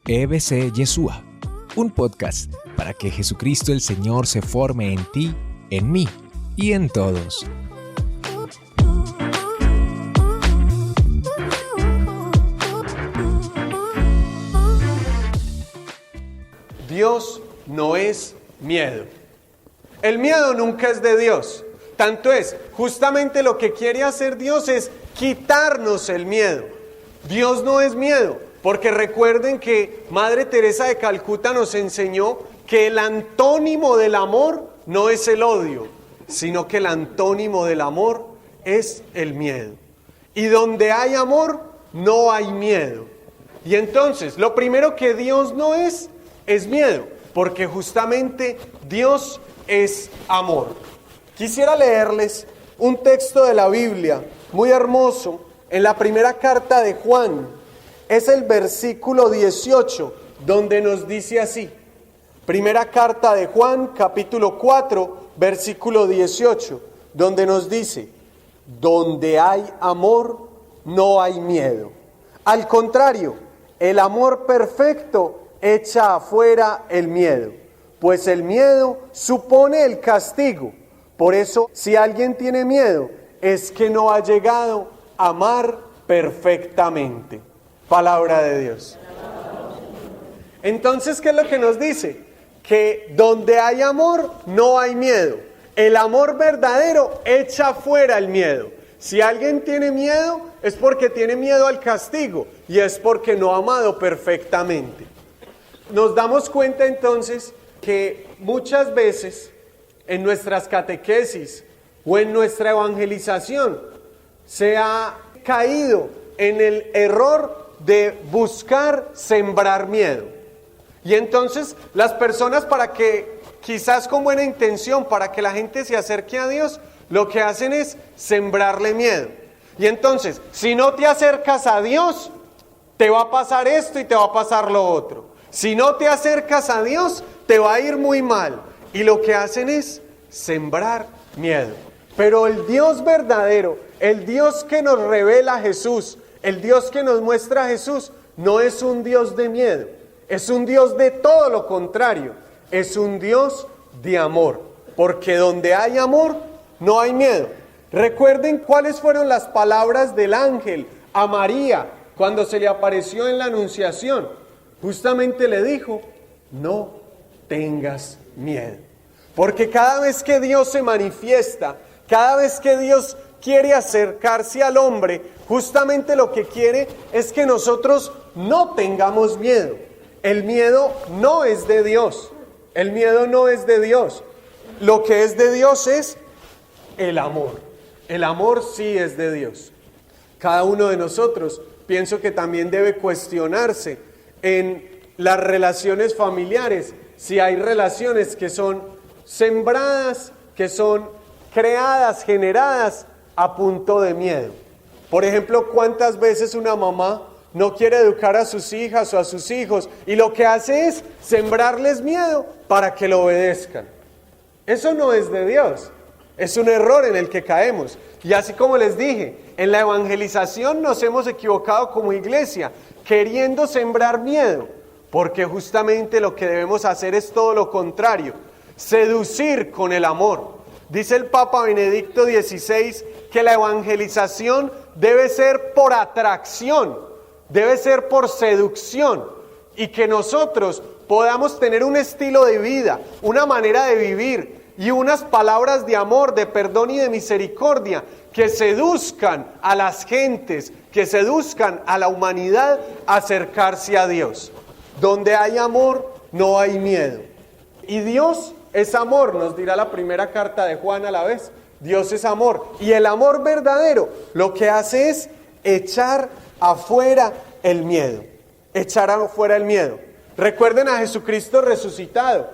EBC Yeshua, un podcast para que Jesucristo el Señor se forme en ti, en mí y en todos. Dios no es miedo. El miedo nunca es de Dios. Tanto es, justamente lo que quiere hacer Dios es quitarnos el miedo. Dios no es miedo, porque recuerden que Madre Teresa de Calcuta nos enseñó que el antónimo del amor no es el odio, sino que el antónimo del amor es el miedo. Y donde hay amor, no hay miedo. Y entonces, lo primero que Dios no es miedo, porque justamente Dios es amor. Quisiera leerles un texto de la Biblia muy hermoso en la primera carta de Juan. Es el versículo 18, donde nos dice así. Primera carta de Juan, capítulo 4, versículo 18, donde nos dice: donde hay amor, no hay miedo. Al contrario, el amor perfecto echa afuera el miedo, pues el miedo supone el castigo. Por eso, si alguien tiene miedo, es que no ha llegado a amar perfectamente. Palabra de Dios. Entonces, ¿qué es lo que nos dice? Que donde hay amor, no hay miedo. El amor verdadero echa fuera el miedo. Si alguien tiene miedo, es porque tiene miedo al castigo y es porque no ha amado perfectamente. Nos damos cuenta entonces que muchas veces en nuestras catequesis o en nuestra evangelización se ha caído en el error de buscar sembrar miedo. Y entonces las personas, para que quizás con buena intención, para que la gente se acerque a Dios, lo que hacen es sembrarle miedo. Y entonces, si no te acercas a Dios, te va a pasar esto y te va a pasar lo otro. Si no te acercas a Dios, te va a ir muy mal. Y lo que hacen es sembrar miedo. Pero el Dios verdadero, el Dios que nos revela a Jesús, el Dios que nos muestra a Jesús, no es un Dios de miedo. Es un Dios de todo lo contrario. Es un Dios de amor. Porque donde hay amor, no hay miedo. Recuerden cuáles fueron las palabras del ángel a María cuando se le apareció en la Anunciación. Justamente le dijo: no tengas miedo. Porque cada vez que Dios se manifiesta, cada vez que Dios quiere acercarse al hombre, justamente lo que quiere es que nosotros no tengamos miedo. El miedo no es de Dios. El miedo no es de Dios. Lo que es de Dios es el amor. El amor sí es de Dios. Cada uno de nosotros, pienso que también debe cuestionarse en las relaciones familiares, si hay relaciones que son sembradas, que son creadas, generadas a punto de miedo. Por ejemplo, ¿cuántas veces una mamá no quiere educar a sus hijas o a sus hijos y lo que hace es sembrarles miedo para que lo obedezcan? Eso no es de Dios. Es un error en el que caemos. Y así como les dije, en la evangelización nos hemos equivocado como iglesia, queriendo sembrar miedo, porque justamente lo que debemos hacer es todo lo contrario, seducir con el amor. Dice el Papa Benedicto XVI que la evangelización debe ser por atracción, debe ser por seducción, y que nosotros podamos tener un estilo de vida, una manera de vivir y unas palabras de amor, de perdón y de misericordia que seduzcan a las gentes, que seduzcan a la humanidad a acercarse a Dios. Donde hay amor, no hay miedo. Y Dios es amor, nos dirá la primera carta de Juan a la vez. Dios es amor. Y el amor verdadero lo que hace es echar afuera el miedo. Echar afuera el miedo. Recuerden a Jesucristo resucitado.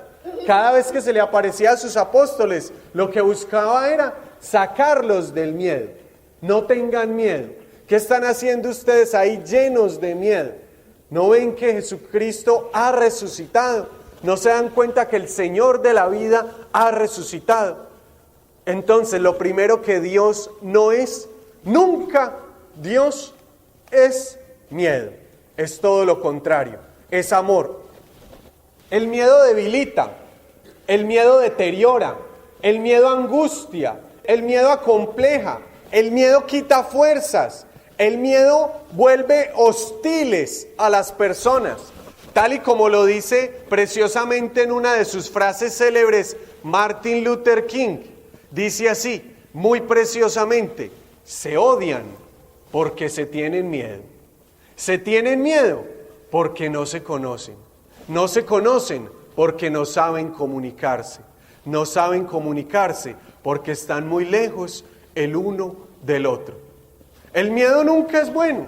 Cada vez que se le aparecía a sus apóstoles, lo que buscaba era sacarlos del miedo. No tengan miedo. ¿Qué están haciendo ustedes ahí llenos de miedo? ¿No ven que Jesucristo ha resucitado? ¿No se dan cuenta que el Señor de la vida ha resucitado? Entonces, lo primero que Dios no es, nunca Dios es miedo. Es todo lo contrario. es amor. El miedo debilita, el miedo deteriora, el miedo angustia, el miedo acompleja, el miedo quita fuerzas, el miedo vuelve hostiles a las personas. Tal y como lo dice preciosamente en una de sus frases célebres Martin Luther King. Dice así, muy preciosamente: se odian porque se tienen miedo. Se tienen miedo porque no se conocen. No se conocen porque no saben comunicarse. No saben comunicarse porque están muy lejos el uno del otro. El miedo nunca es bueno.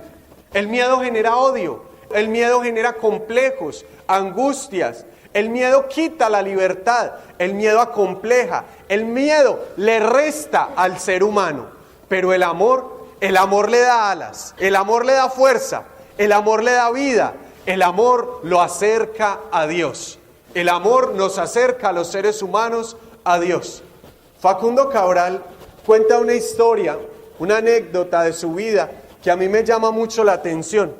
El miedo genera odio. El miedo genera complejos, angustias. El miedo quita la libertad. El miedo acompleja. El miedo le resta al ser humano. Pero el amor le da alas. El amor le da fuerza. El amor le da vida. El amor lo acerca a Dios. El amor nos acerca a los seres humanos a Dios. Facundo Cabral cuenta una historia, una anécdota de su vida que a mí me llama mucho la atención.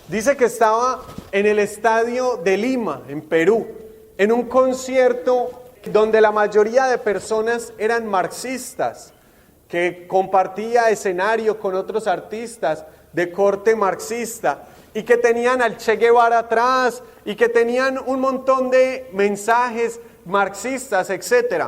Dice que estaba en el estadio de Lima, en Perú, en un concierto donde la mayoría de personas eran marxistas, que compartía escenario con otros artistas de corte marxista y que tenían al Che Guevara atrás y que tenían un montón de mensajes marxistas, etc.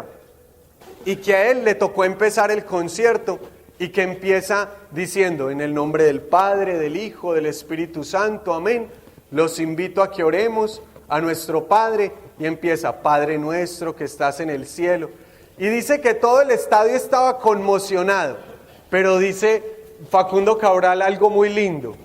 Y que a él le tocó empezar el concierto y que empieza diciendo: en el nombre del Padre, del Hijo, del Espíritu Santo, amén. Los invito a que oremos a nuestro Padre, y empieza: Padre nuestro que estás en el cielo. Y dice que todo el estadio estaba conmocionado, pero dice Facundo Cabral algo muy lindo: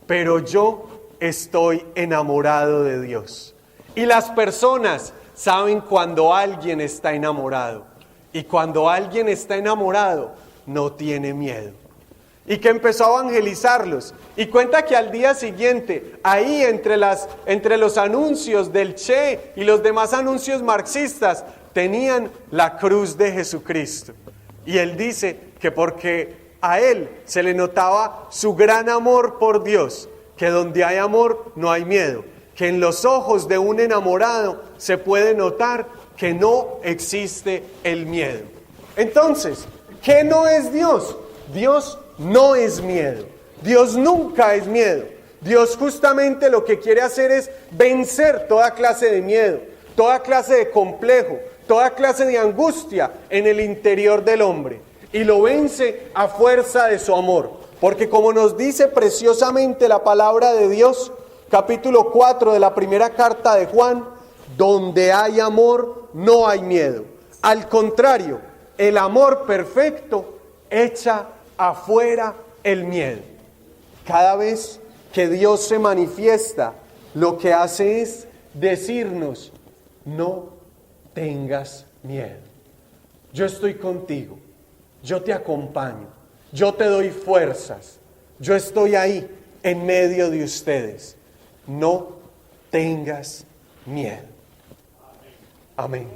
pero yo estoy enamorado de Dios. Y las personas saben cuando alguien está enamorado, y cuando alguien está enamorado no tiene miedo. Y que empezó a evangelizarlos, y cuenta que al día siguiente, ahí entre los anuncios del Che y los demás anuncios marxistas, tenían la cruz de Jesucristo. Y él dice que porque a él se le notaba su gran amor por Dios, que donde hay amor no hay miedo, que en los ojos de un enamorado se puede notar que no existe el miedo. Entonces, ¿qué no es Dios? Dios no es miedo. Dios nunca es miedo. Dios justamente lo que quiere hacer es vencer toda clase de miedo, toda clase de complejo, toda clase de angustia en el interior del hombre. Y lo vence a fuerza de su amor. Porque como nos dice preciosamente la palabra de Dios, capítulo 4 de la primera carta de Juan: donde hay amor, no hay miedo. Al contrario, el amor perfecto echa afuera el miedo. Cada vez que Dios se manifiesta, lo que hace es decirnos: no tengas miedo. Yo estoy contigo, yo te acompaño, yo te doy fuerzas, yo estoy ahí en medio de ustedes. No tengas miedo. Amén.